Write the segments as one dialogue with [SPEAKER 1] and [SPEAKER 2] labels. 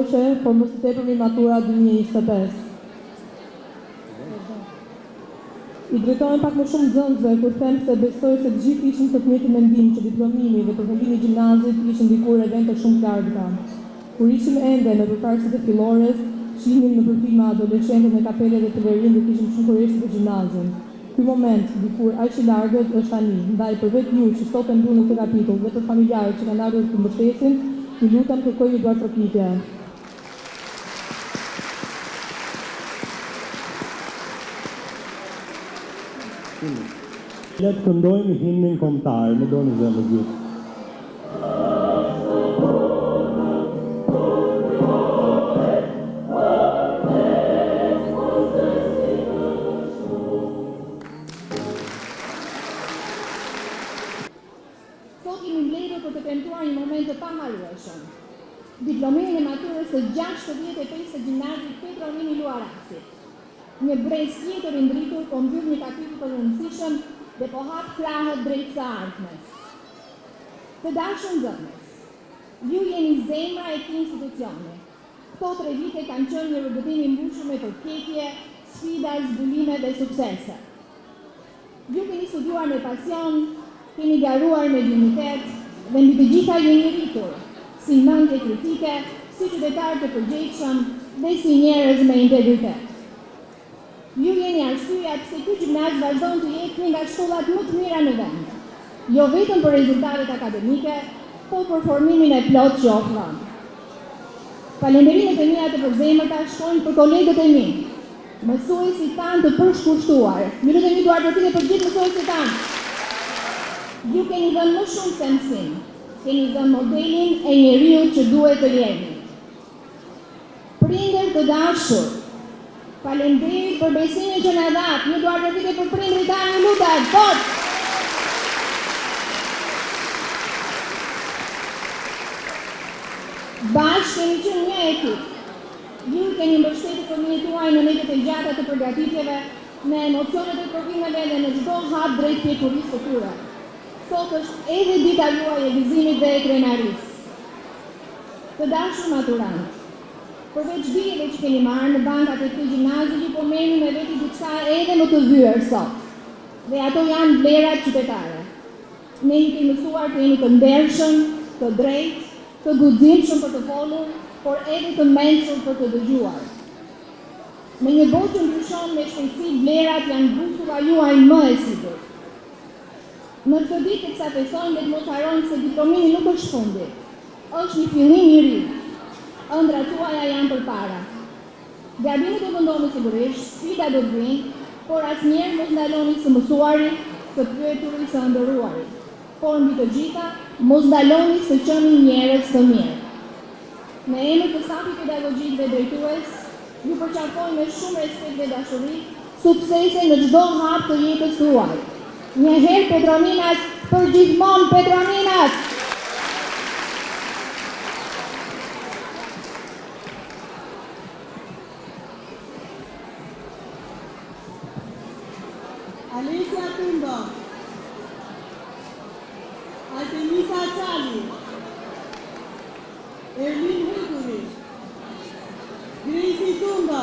[SPEAKER 1] shkoqe, por mos të tepërmi matura 2025. I drejtohem pak më shumë nxënësve kur them se besoj se të gjithë ishin të njëjtin mendim që diplomimi dhe përfundimi i gjimnazit ishin ndikur evente shumë të largëta. Kur ishim ende në përparësitë e fillores, shihnim në përfilma adoleshentët në kapele dhe të lerin dhe kishim shumë kurreshti për gjimnazin. Ky moment, dikur aq i largët, është tani. Ndaj përveç ju që sot e mbyllni këtë kapitull dhe për familjarët që kanë ardhur të mbështesin, ju lutem kërkoj ju duartrokitje.
[SPEAKER 2] Le të këndojmë himnin kombëtar, më doni zemër gjithë.
[SPEAKER 3] Sot jemi mbledhur për të premtuar një moment të paharrueshëm. Diplomimin e maturës së 65 të gjimnazit Petro Nini Luarasi. Një brez tjetër i ndritur po mbyll një kapitull të rëndësishëm dhe po hap krahët drejt së ardhmes. Të dashur nxënës, ju jeni zemra e këtij institucioni. Këto 3 vite kanë qenë një rrugëtim i mbushur me përpjekje, sfida, zbulime dhe suksese. Ju keni studiuar me pasion, keni garuar me dinjitet dhe mbi të gjitha jeni rritur, si mendje kritike, si qytetar të përgjegjshëm dhe si njerëz me integritet. Ju jeni arsyeja pse ky gjimnaz vazhdon të jetë një nga shkollat më të mira në vend, jo vetëm për rezultatet akademike, por për formimin e plot që ofron. Falënderimet e mia të përzemërta shkojnë për kolegët e mi, mësuesit tanë të përshkushtuar. Ju lutem një duartrokitje për gjithë mësuesit tanë. Ju keni dhënë më shumë se mësim, keni dhënë modelin e njeriu që duhet të jeni. Prindër të dashur, faleminderit për besimin që na dhat. Një duartrokitje për prindërit tanë, ju lutem. Fort! Bashkë kemi qenë një ekip. Ju keni mbështetur fëmijët tuaj në netët e gjata të përgatitjeve, në emocionet e provimeve dhe në çdo hap drejt pjekurisë së tyre. Sot është edhe dita juaj e gëzimit dhe e krenarisë. Të dashur maturantë, përveç bijeve që keni marrë në bankat e këtij gjimnazi, ju po merrni me veti diçka edhe më të vyer sot. Dhe ato janë vlerat qytetare. Ne ju kemi mësuar të jeni të ndershëm, të drejtë, të guximshëm për të folur, por edhe të mençur për të dëgjuar. Me një botë që ndryshon me shpejtësi, vlerat janë busulla juaj më e sigurt. Në këtë ditë teksa festojmë dhe të mos harroni se diplomimi nuk është fundi. Është një fillim i ri. Ëndrat tuaja janë përpara. Gabimet do të ndodhin sigurisht, sfida do të vinë, por asnjëherë mos ndaloni së mësuari, së pyeturi, së ëndërruari. Por mbi të gjitha, mos ndaloni së qeni njerëz të mirë. Me emër të stafit pedagogjik dhe drejtues, ju përqafoj me shumë respekt dhe dashuri, suksese në çdo hap të jetës tuaj. Një herë Petroninas, për gjithmonë Petroninas!
[SPEAKER 4] Alicia Tumba, Artemisa Chali, Erlin Huguri, Gracie Tumba,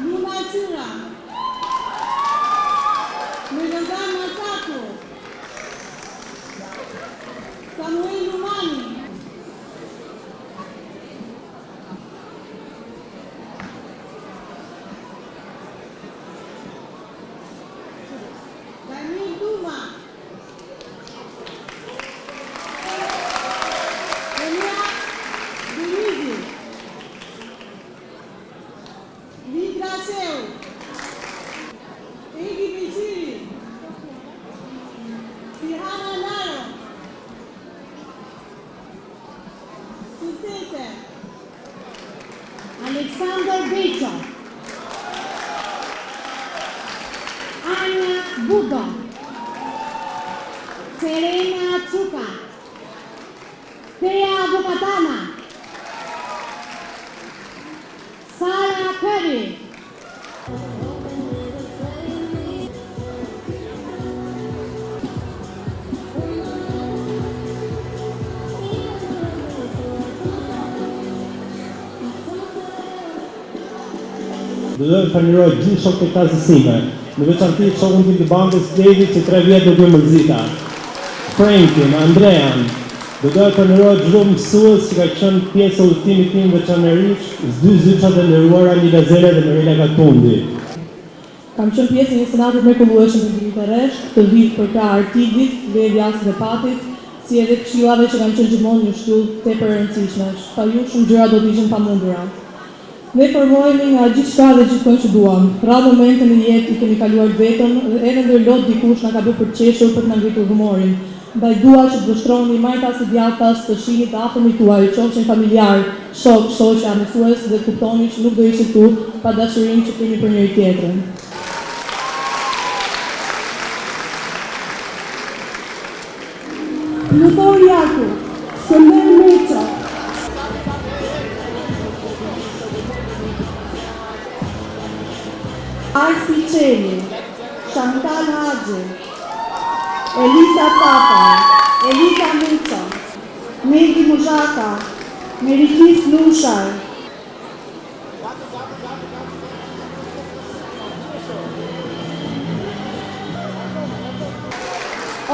[SPEAKER 4] Luna Chura, Melodan Masato, Samuel Lumani, Daniel Duma, Elia Dunizi, Vidra Seu, Egi Pichiri, Sihana Naro, Succese,
[SPEAKER 3] Alexander Becho, Ania Budo, Serena Tsuka, Thea Bukatana, Sarah Curry,
[SPEAKER 2] Dë falenderoj gjithë shokët e klasës time, në veçanti shokun tim të bankës David që 3 vjet nuk më mërzita. Frankin, Andrean, do të falenderoj çdo mësues që ka qenë pjesë e udhëtimit tim veçanërisht, dy zyçat e nderuara Lila Zele dhe Mirela Katundi.
[SPEAKER 1] Kam qenë pjesë e një senatit mrekullueshëm të ndimit të rresht, të vit për krah Artigit, Vevjas dhe Patit, si edhe këshillave që kanë qenë gjithmonë një shtyllë tepër e rëndësishme. Pa ju shumë gjëra do të ishin pamundura. Ne formohemi nga gjithçka dhe gjithmonë që duam. Pra momente në jetë i kemi kaluar vetëm dhe edhe ndërlot dikush na ka bërë për qeshur për të na ngritur humorin. Ndaj dua që të vështroni majtas e djathtas të shinit të afërmit tuaj, qofshin familjar, shok, shoqja, mësues dhe kuptoni që nuk do ishit këtu pa dashurinë që kemi për njëri tjetrin.
[SPEAKER 4] Lutor Jaku, Skënder Meqa, Arsi Qeli, Chantal Haxhi, Elisa Papa, Elisa Meqa, Megi Muzhaka, Merikis Lushar,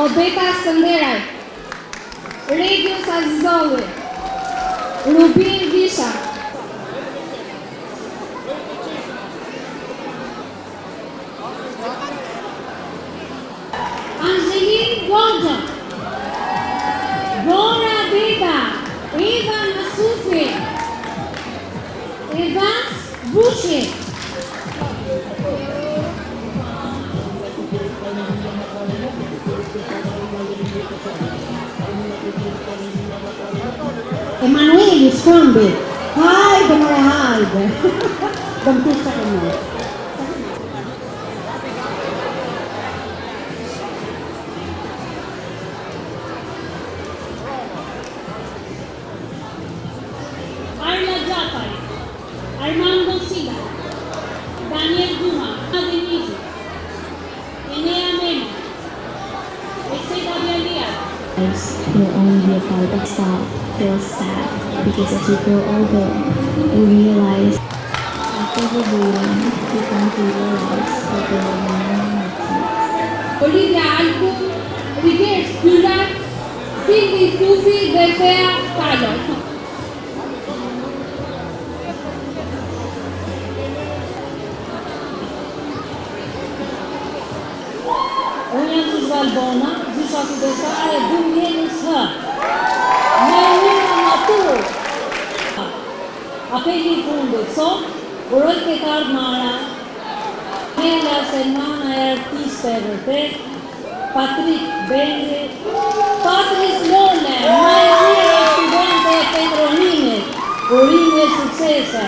[SPEAKER 3] Obeta Skënderaj, Regjus Azizolli, Rubin Visha, Angelin Goxha, Dora Beta, Eva Masufi, Evans Bushi,
[SPEAKER 4] Emanuele Scambi, hajde more hajde, do më kushta për më.
[SPEAKER 3] Arla Gjafaj, Armando Sila, Daniel Duma, Adeniji, Enea Mena, Eseda Bialia.
[SPEAKER 5] Will only be a part of self feels sad because as you grow older, you realize after the bullying, you come to realize that there are many motives.
[SPEAKER 3] Olivia Alku, Riger Spylar, Silvi Sufi dhe Thea Talon. Unë jam Sush Valbona, gjysha qytetare 2020. Me një matur. Apeli I fundit sot, uroj këtë Mara, Nela Selmana e artiste e vërtet, Patrik Bendi, Patris Lone, ma e mirë studente e Petronimit, urime e suksese.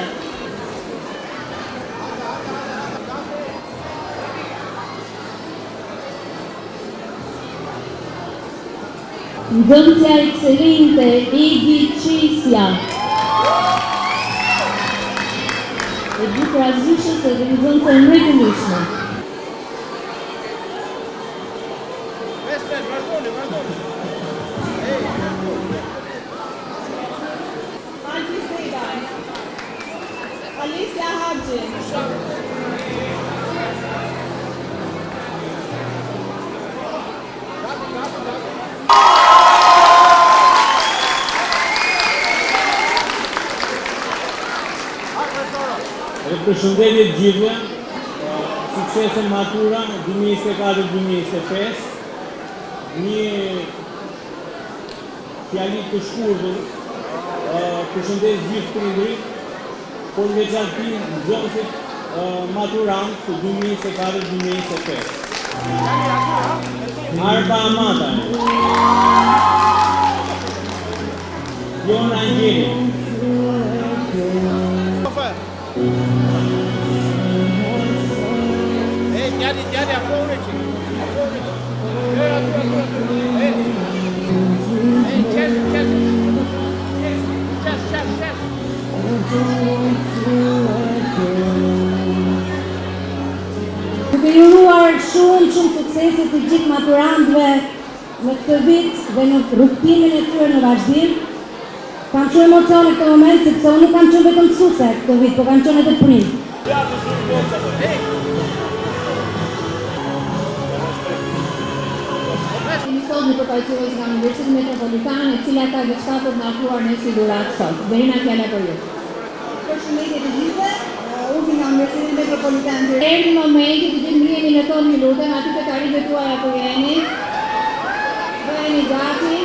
[SPEAKER 3] Nxënësja ekselente Igi Qisja. E bukur azishës edhe nxënëse mrekullueshme.
[SPEAKER 4] Alfi Sejdaj, Alicia Haxhi,
[SPEAKER 2] Përshëndetje të gjithëve, suksese në matura 2024-2025, një fjalit të shkurtër, përshëndes gjithë prindërit, por në veçanti nxënësit maturant të 2024-2025. Arba Amata, Jon Angeli,
[SPEAKER 6] Jadi a fome, a fome. Chef.
[SPEAKER 3] Duke ju uruar shumë suksese të gjithë maturantëve në këtë vit dhe në rrugtimin e tyre në vazhdim. Kam shumë emocione këtë moment sepse unë nuk kam qenë vetëm mësuese këtë vit, por kam qenë edhe prind. Kemi sot një përfaqësues nga Universiteti Metropolitan, e cila ka diçka për të na ofruar në si dhuratë sot. Verina, fjala për ju.
[SPEAKER 4] Përshëndetje të gjithëve, unë nga Universiteti Metropolitan.
[SPEAKER 3] Erdhi momenti të gjithë ngrieni në tonë, ju lutem, aty të karrige tuaja ku jeni. Bëheni gati.